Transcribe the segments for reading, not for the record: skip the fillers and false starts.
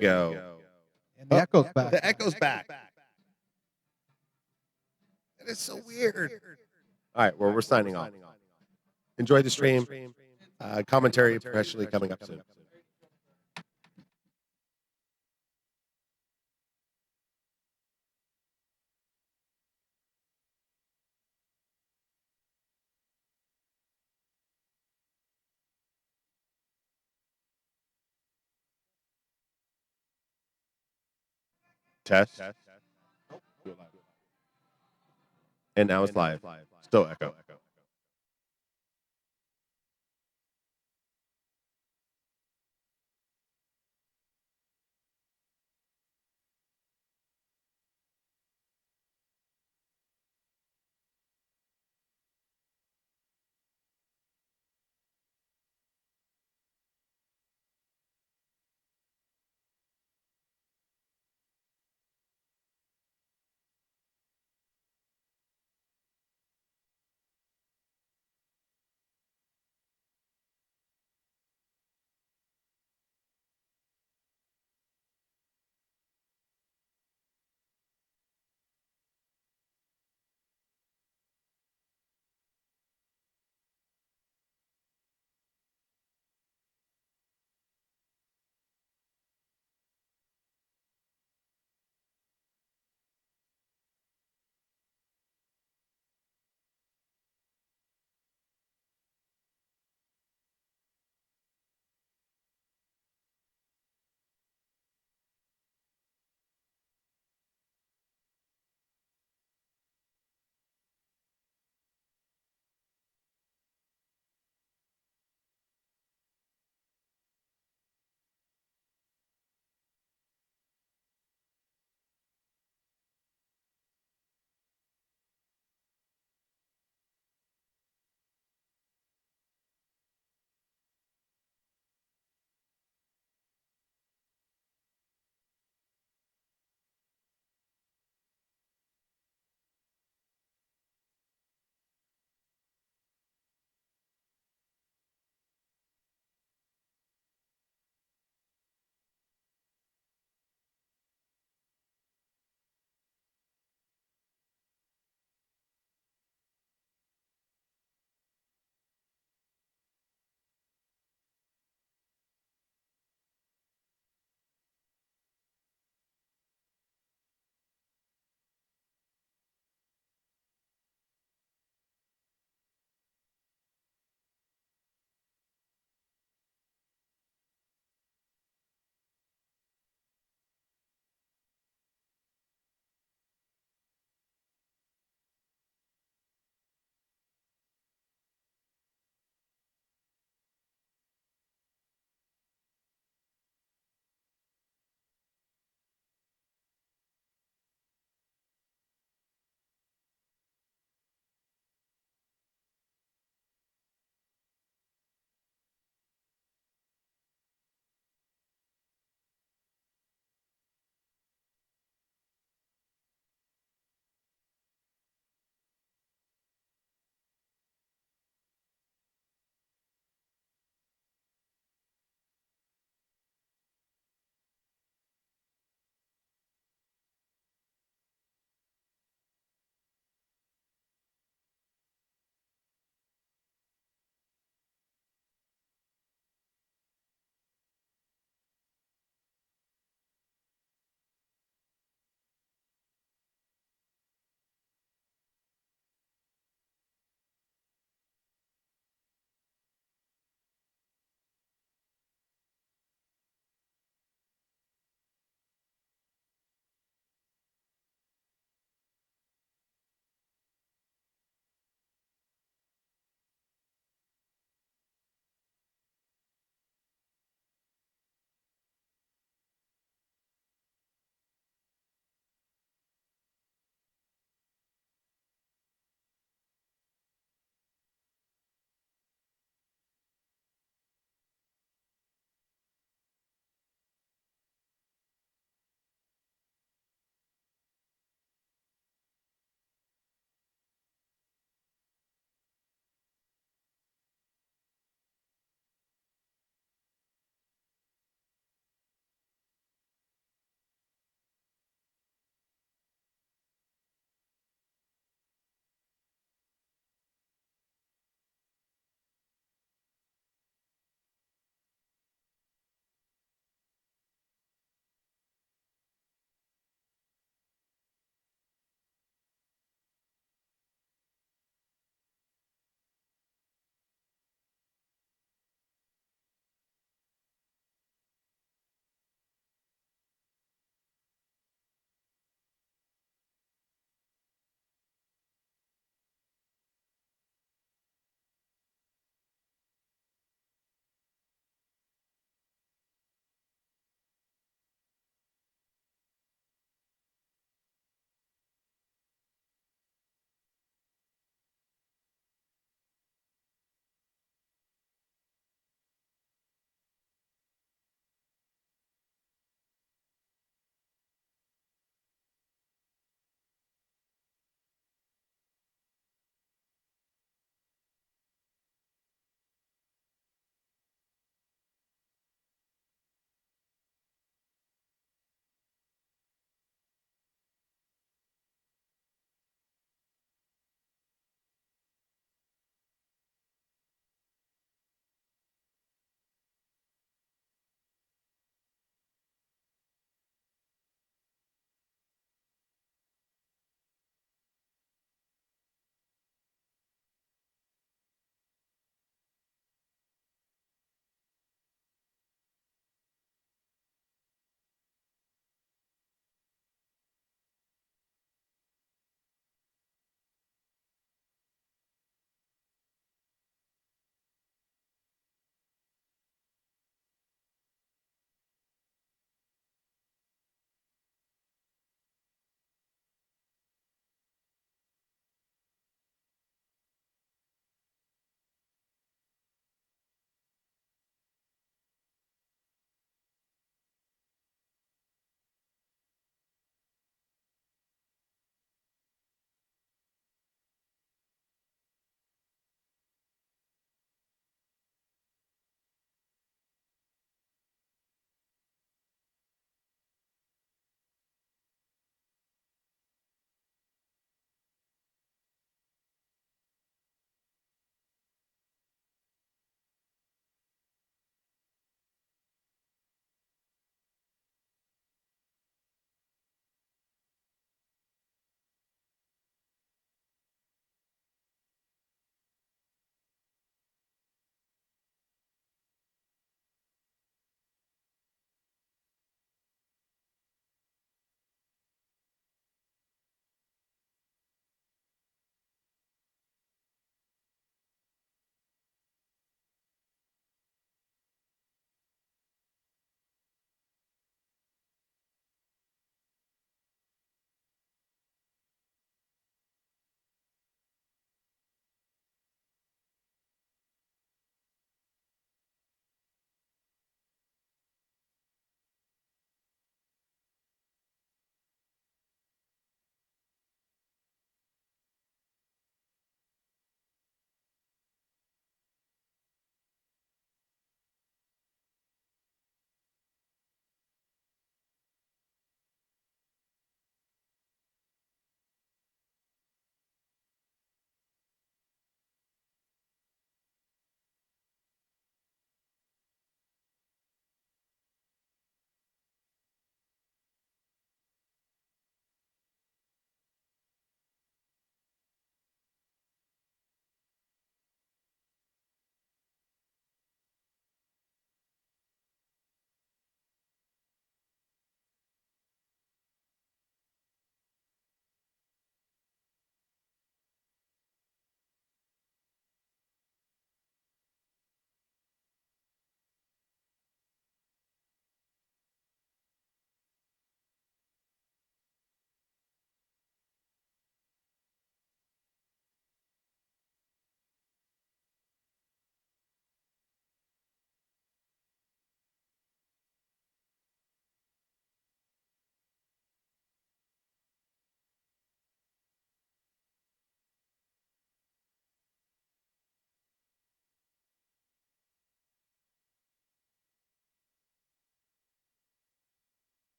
go. And the echo's back. The echo's back. That is so weird. All right, well, we're signing off. Enjoy the stream. Commentary professionally coming up soon. Test. And now it's live. Still echo.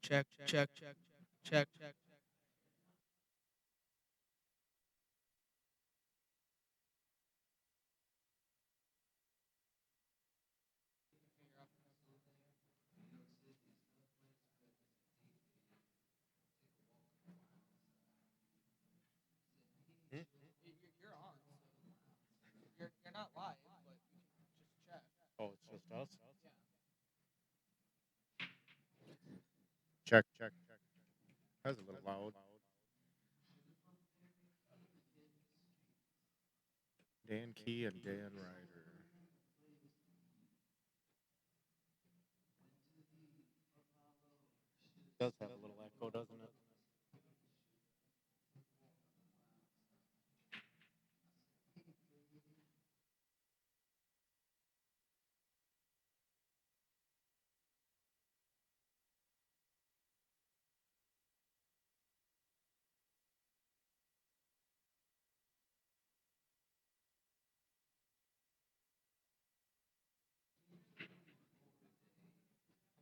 Check, check, check, check, check. You're on. You're not live, but just check. Oh, it's just us? Yeah. Check, check, check. That's a little loud. Dan Key and Dan Ryder. Does have a little echo, doesn't it?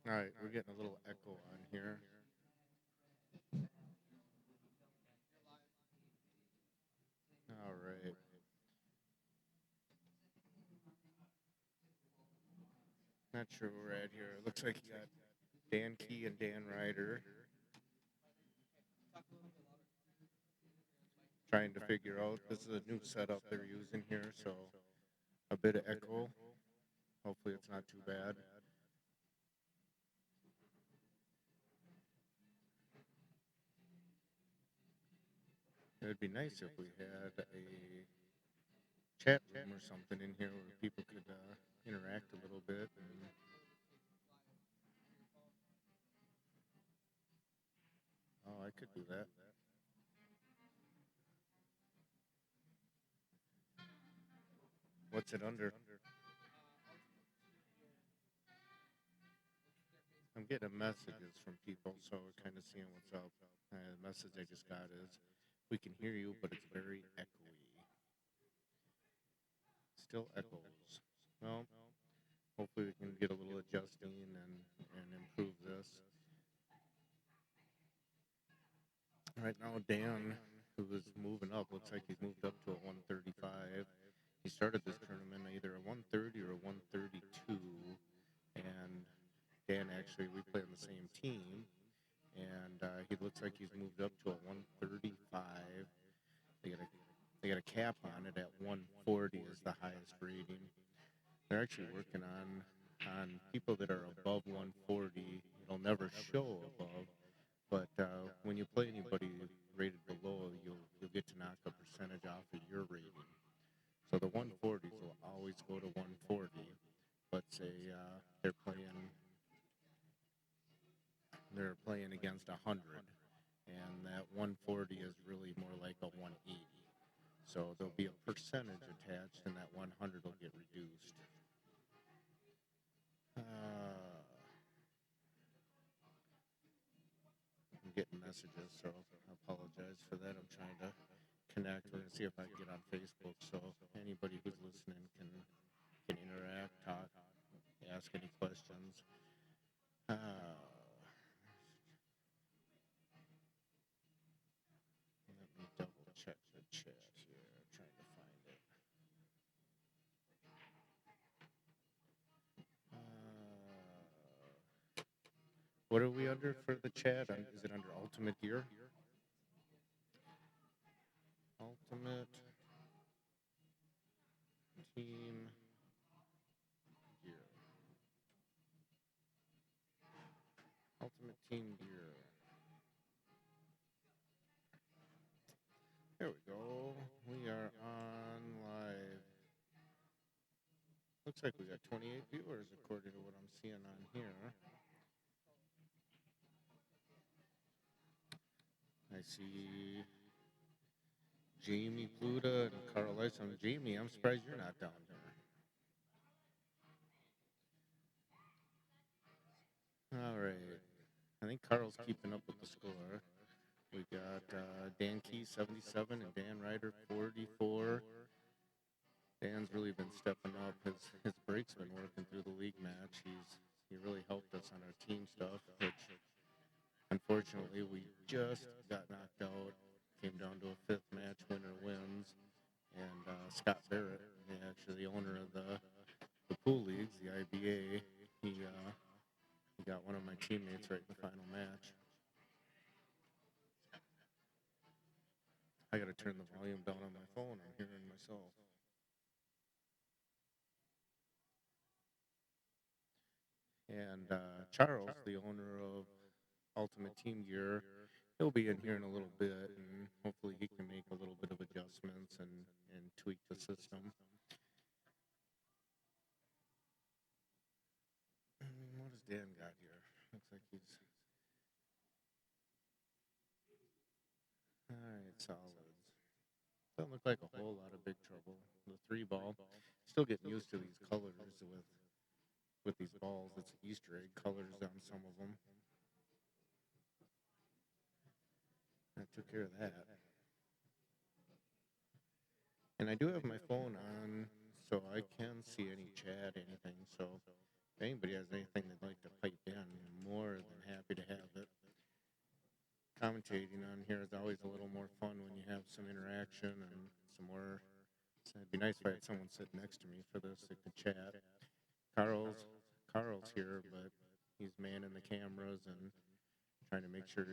All right, we're getting a little echo on here. All right. Not sure where we're at here. It looks like you got Dan Key and Dan Ryder trying to figure out. This is a new setup they're using here, so a bit of echo. Hopefully, it's not too bad. It would be nice if we had a chat room or something in here where people could interact a little bit. And, oh, I could do that. What's it under? I'm getting messages from people, so we're kind of seeing what's up. The message I just got is, we can hear you, but it's very echoey. Still echoes. Well, hopefully we can get a little adjusting and improve this. Right now, Dan, who is moving up, looks like he's moved up to a 135. He started this tournament either a 130 or a 132, and Dan actually, we play on the same team, and he looks like he's moved up to a 135. They got a they got a cap on it at 140 is the highest rating. They're actually working on people that are above 140. It'll never show above, but when you play anybody rated below, you'll get to knock a percentage off of your rating. So the 140s will always go to 140. Let's say they're playing against 100, and that 140 is really more like a 180. So there'll be a percentage attached, and that 100 will get reduced. I'm getting messages, so I apologize for that. I'm trying to connect. We're gonna see if I can get on Facebook, so anybody who's listening can interact, talk, ask any questions. Let me double check the chat here. I'm trying to find it. What are we under for the chat? Is it under Ultimate Gear? Ultimate Team Gear. Ultimate Team Gear. There we go. We are on live. Looks like we got 28 viewers according to what I'm seeing on here. I see Jamie Pluta and Carl Lyson. Jamie, I'm surprised you're not down here. All right. I think Carl's keeping up with the score. We got Dan Key 77 and Dan Ryder 44. Dan's really been stepping up. His break's been working through the league match. He really helped us on our team stuff, which Unfortunately, we just got knocked out. Came down to a fifth match. Winner wins. And Scott Barrett, actually the owner of the pool leagues, the IBA, he got one of my teammates right in the final match. I got to turn the volume down on my phone. I'm hearing myself. And Charles, the owner of Ultimate Team Gear, he'll be in here in a little bit, and hopefully he can make a little bit of adjustments and tweak the system. What has Dan got here? Looks like he's... All right, solids. Doesn't look like a whole lot of big trouble. The 3-ball. Still getting used to these colors with these balls. It's Easter egg colors on some of them. I took care of that. And I do have my phone on, so I can see any chat, anything. So if anybody has anything they'd like to pipe in, I'm more than happy to have it. Commentating on here is always a little more fun when you have some interaction and some more. So it'd be nice if I had someone sit next to me for this that could chat. Carl's here, but he's manning the cameras and trying to make sure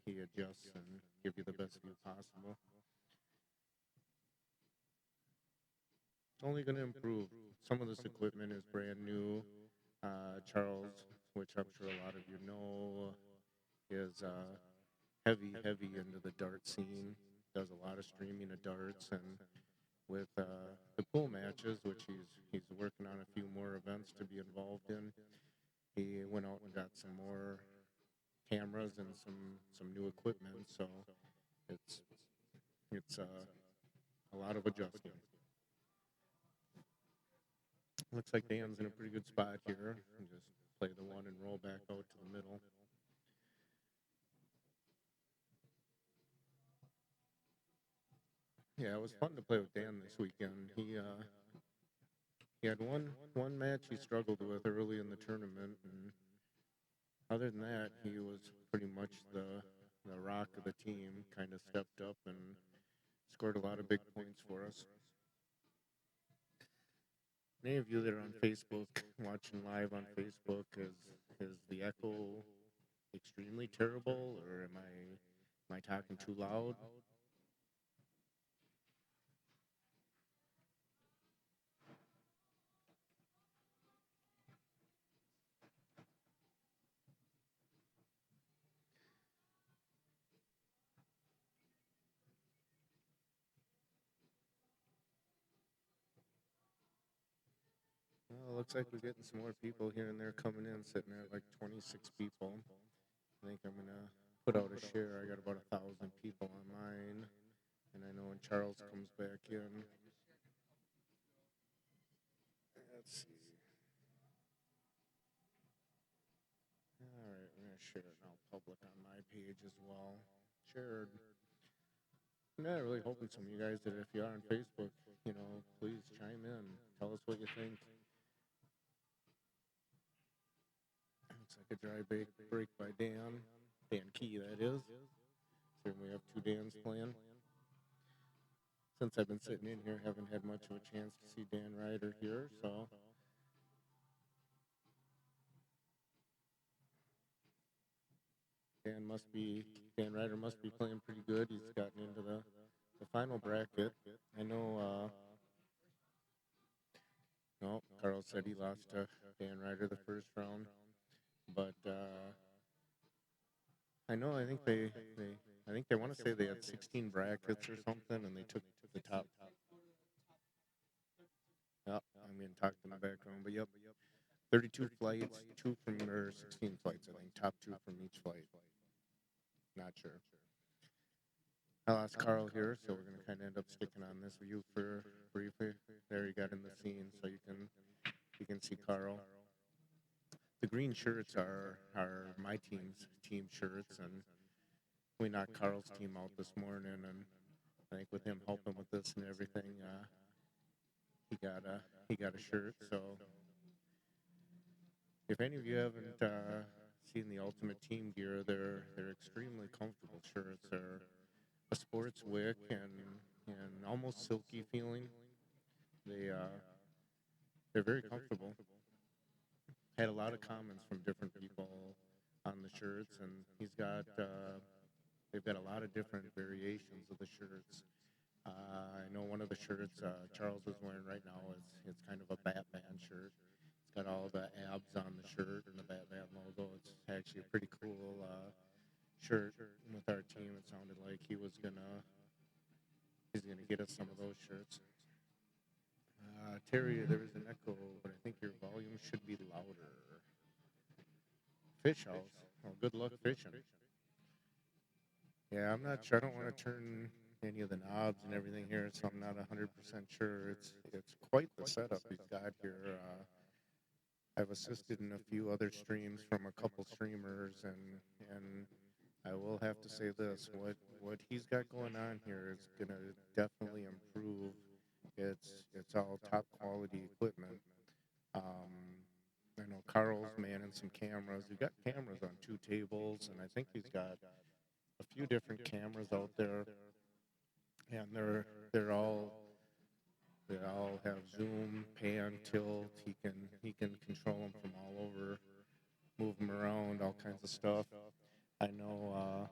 he adjusts and give you the best view possible. It's only going to improve. Some of this equipment is brand new. Charles, which I'm sure a lot of you know, is heavy into the dart scene. Does a lot of streaming of darts, and with the pool matches, which he's working on a few more events to be involved in. He went out and got some more cameras and some new equipment, so it's a lot of adjusting. Looks like Dan's in a pretty good spot here. Just play the one and roll back out to the middle. Yeah, it was fun to play with Dan this weekend. He had one match he struggled with early in the tournament, and other than that, he was pretty much the rock of the team. Kind of stepped up and scored a lot of big points for us. Any of you that are on Facebook, watching live on Facebook, is the echo extremely terrible, or am I talking too loud? Well, it looks like we're getting some more people here and there coming in, sitting at like 26 people. I think I'm gonna put out a share. I got about 1,000 people on mine, and I know when Charles comes back in. Let's see. All right, I'm gonna share it now, public on my page as well. Shared. I'm not really hoping some of you guys that if you are on Facebook, please chime in. Tell us what you think. Looks like a dry break by Dan. Dan Key, that is. Certainly have two Dans playing. Since I've been sitting in here, haven't had much of a chance to see Dan Ryder here, so. Dan Ryder must be playing pretty good. He's gotten into the final bracket. I know, no, Carl said he lost to Dan Ryder the first round, but I know, I think they want to say they had 16 brackets or something, and they took the top. Yep, I'm getting talked in the background, but yep, 32 flights, 16 flights, I think, top 2 from each flight. Not sure. I lost Carl here, so we're going to kind of end up sticking on this view for briefly. There you got in the scene, so you can see Carl. The green shirts are my team's team shirts, and we knocked Carl's team out this morning, and I think with him helping with this and everything, he got a shirt. So if any of you haven't seen the Ultimate Team gear. They're extremely comfortable shirts. They're a sports wick and almost silky feeling. They they're very comfortable. Had a lot of comments from different people on the shirts, and they've got a lot of different variations of the shirts. I know one of the shirts Charles is wearing right now is it's kind of a Batman shirt. It's got all the abs on the shirt and the Batman logo. It's actually a pretty cool shirt. With our team, it sounded like he's gonna get us some of those shirts. Terry, there is an echo, but I think your volume should be louder. Fish house. Well, good luck fishing. Yeah, I'm not sure. I don't want to turn any of the knobs and everything here, so I'm not 100% sure. It's quite the setup he's got here. I've assisted in a few other streams from a couple streamers, and I will have to say this: what he's got going on here is gonna definitely improve. It's all top quality equipment. Um, I know Carl's manning some cameras. He's got cameras on two tables, and I think he's got a few different cameras out there, and they all have zoom, pan, tilt. He can control them from all over, move them around, all kinds of stuff. I know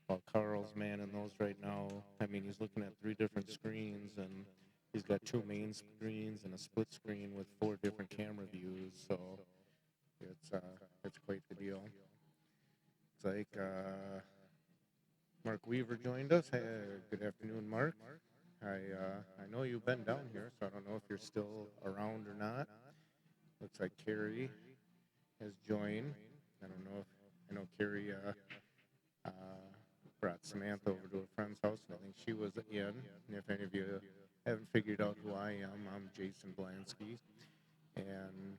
while Carl's manning those right now, I mean he's looking at three different screens, and he's got two main screens and a split screen with four different camera views. So it's quite the deal. It's like Mark Weaver joined us. Hey, good afternoon, Mark. I know you've been down here, so I don't know if you're still around or not. Looks like Carrie has joined. I don't know if I know Carrie uh, brought Samantha over to a friend's house, and I think she was in. And if any of you haven't figured out who I am, I'm Jason Blansky, and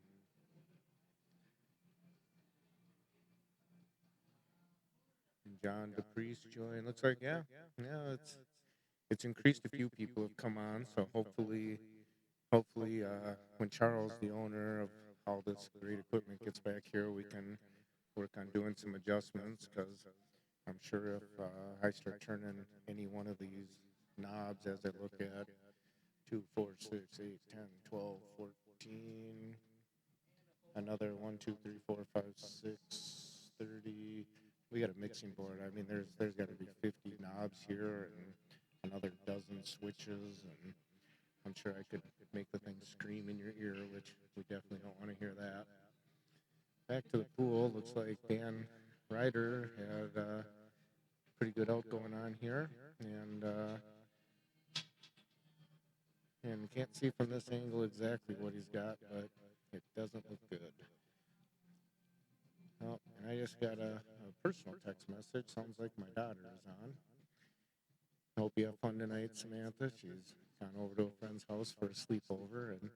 John DePriest joined. Looks like yeah, it's increased. A few people have come on, so hopefully, when Charles, the owner of all this great equipment, gets back here, we can work on doing some adjustments. Because I'm sure if I start turning any one of these knobs as I look at 2, 4, 6, 8, 10, 12, 14, another 1, 2, 3, 4, 5, 6, 30. We got a mixing board. I mean, there's got to be 50 knobs here and another dozen switches, and I'm sure I could make the thing scream in your ear, which we definitely don't want to hear that. Back to the pool. Looks like Dan Ryder had a pretty good out going on here, and can't see from this angle exactly what he's got, but it doesn't look good. Oh, and I just got a personal text message. Sounds like my daughter is on. Hope you have fun tonight, Samantha. She's gone over to a friend's house for a sleepover, and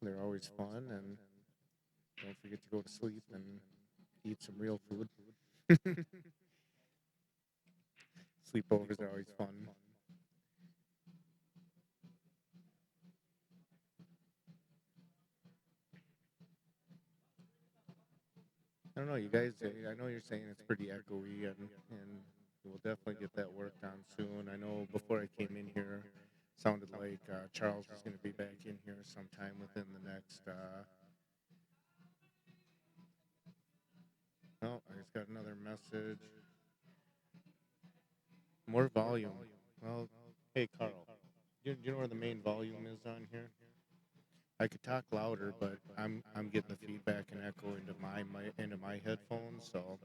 they're always fun. And don't forget to go to sleep and eat some real food. Sleepovers are always fun. I don't know, you guys. I know you're saying it's pretty echoey, and we'll definitely get that worked on soon. I know before I came in here, sounded like Charles was going to be back in here sometime within the next. Oh, I just got another message. More volume. Well, hey Carl, do you know where the main volume is on here? I could talk louder, but I'm getting the feedback and echo into my headphones, so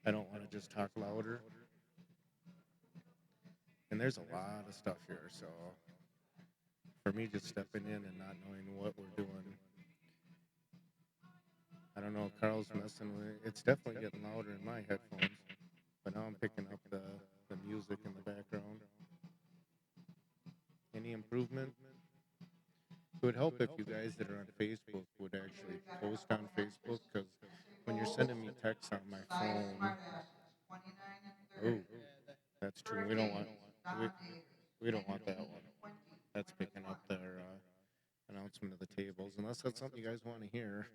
I don't want to just talk louder. And there's a lot of stuff here, so for me just stepping in and not knowing what we're doing, I don't know. Carl's messing with. It's definitely getting louder in my headphones, but now I'm picking up the music in the background. Any improvement? It would help if you guys that are on Facebook would actually post on Facebook, because when you're sending me texts on my phone, oh, that's true. We, we don't want that one. That's picking up their announcement of the tables, unless that's something you guys want to hear.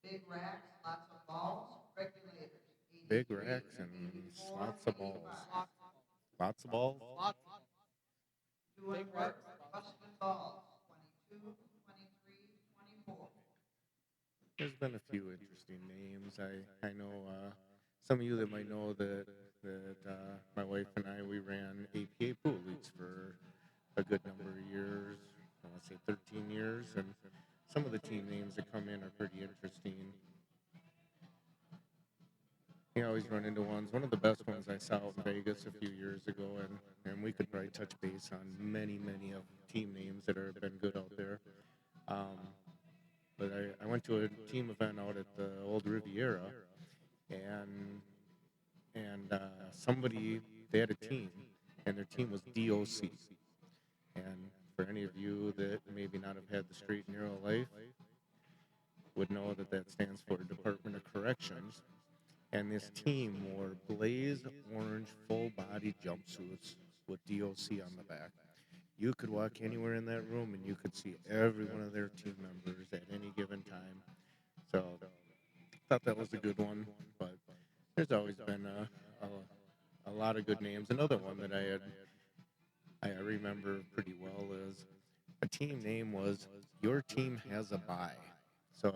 Big racks, lots of balls, regulators, 80 Big degrees, racks and 84, lots of balls. 85. Lots of balls. Lots of them. Doing work, busting balls, 22, 23, 24. There's been a few interesting names. I know some of you that might know that my wife and I we ran APA pool leagues for a good number of years. I want to say 13 years, and some of the team names that come in are pretty interesting. You always run into ones. One of the best ones I saw out in Vegas a few years ago, and we could probably touch base on many of team names that have been good out there. Um, but I went to a team event out at the old Riviera, and somebody they had a team, and their team was DOC. And for any of you that maybe not have had the straight and narrow life, would know that that stands for Department of Corrections. And this team wore blaze orange full body jumpsuits with DOC on the back. You could walk anywhere in that room and you could see every one of their team members at any given time. So I thought that was a good one. But there's always been a lot of good names. Another one that I remember pretty well is a team name was Your Team Has a Bye. So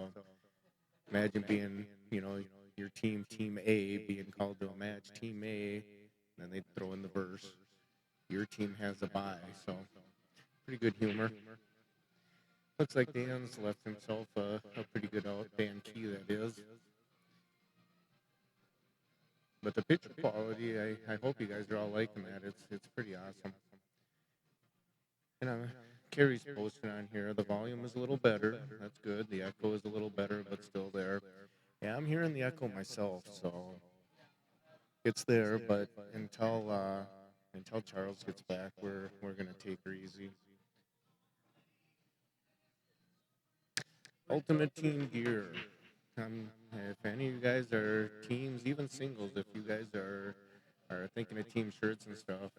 imagine being, your team A, being called to a match, Team A, and then they'd throw in the verse, Your Team Has a Bye. So pretty good humor. Looks like Dan's left himself a pretty good out, Dan Key that is. But the picture quality, I hope you guys are all liking that. It's pretty awesome. And Carrie's posting on here. The volume is a little better. That's good. The echo is a little better, but still there. Yeah, I'm hearing the echo myself, so it's there. But until Charles gets back, we're gonna take her easy. Ultimate Team Gear. If any of you guys are teams, even singles, if you guys are thinking of team shirts and stuff,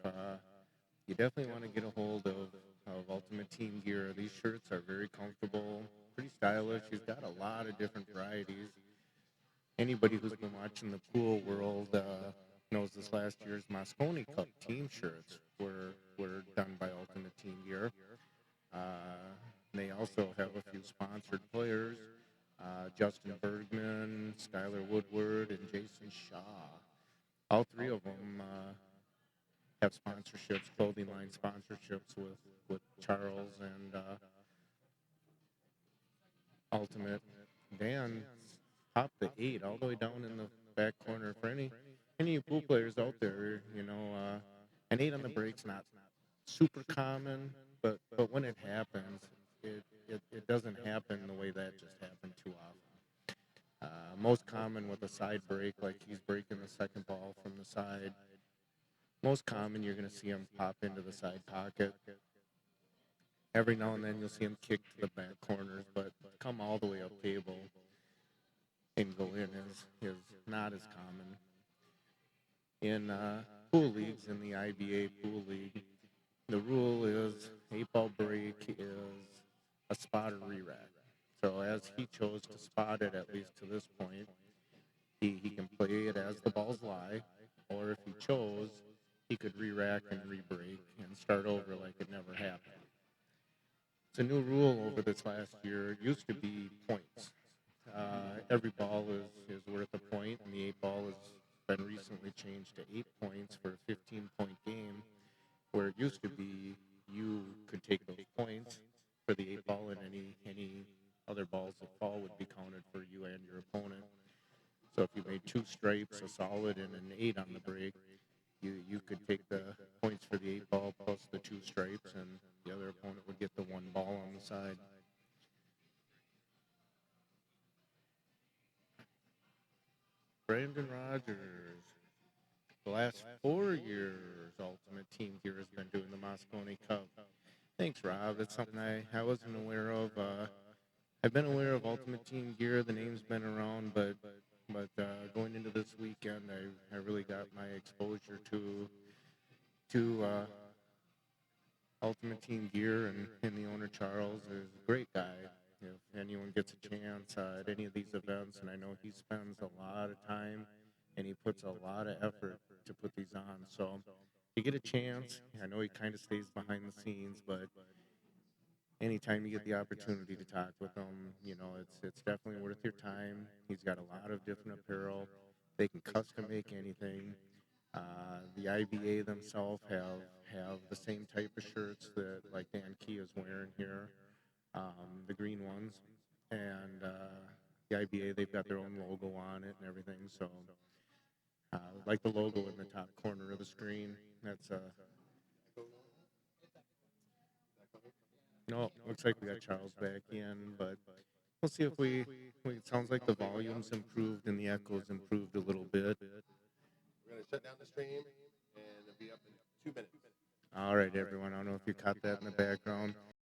you definitely want to get a hold of Ultimate Team Gear. These shirts are very comfortable, pretty stylish. He's got a lot of different varieties. Anybody who's been watching the pool world knows this last year's Moscone Cup team shirts were done by Ultimate Team Gear. They also have a few sponsored players. Justin Bergman, Skylar Woodward, and Jason Shaw. All three of them have sponsorships, clothing line sponsorships with Charles and Ultimate. Dan popped the 8 all the way down in the back corner. For any of you pool players out there, an 8 on the break's not super common, but when it happens, it doesn't happen the way that just happened too often. Most common with a side break, like he's breaking the second ball from the side. Most common, you're going to see him pop into the side pocket. Every now and then, you'll see him kick to the back corners, but come all the way up table and go in is not as common. In pool leagues, in the IBA pool league, the rule is 8-ball break is a spot or re-rack. So as he chose to spot it, at least to this point, he can play it as the balls lie, or if he chose, he could re-rack and re-break and start over like it never happened. It's a new rule over this last year. It used to be points. Every ball is worth a point, and the 8-ball has been recently changed to 8 points for a 15-point game, where it used to be you could take those points for the 8-ball, and any other balls that fall would be counted for you and your opponent. So if you made 2 stripes, a solid, and an 8 on the break, you could take the points for the 8-ball plus the 2 stripes, and the other opponent would get the 1 ball on the side. Brandon Rogers. The last 4 years, Ultimate Team Gear has been doing the Moscone Cup. Thanks, Rob. It's something I wasn't aware of. I've been aware of Ultimate Team Gear. The name's been around, but going into this weekend, I really got my exposure to Ultimate Team Gear, and the owner Charles is a great guy. if anyone gets a chance at any of these events, and I know he spends a lot of time and he puts a lot of effort to put these on. So if you get a chance, I know he kind of stays behind the scenes, but anytime you get the opportunity to talk with him, it's definitely worth your time. He's got a lot of different apparel. They can custom make anything. The IBA themselves have the same type of shirts that like Dan Key is wearing here, the green ones, and the IBA they've got their own logo on it and everything. So like the logo in the top corner of the screen, that's no, looks like we got Charles back in, but we'll see if it sounds like the volume's improved and the echo's improved a little bit. We're going to shut down the stream and it'll be up in 2 minutes. All right, everyone. I don't know if you caught that in the background.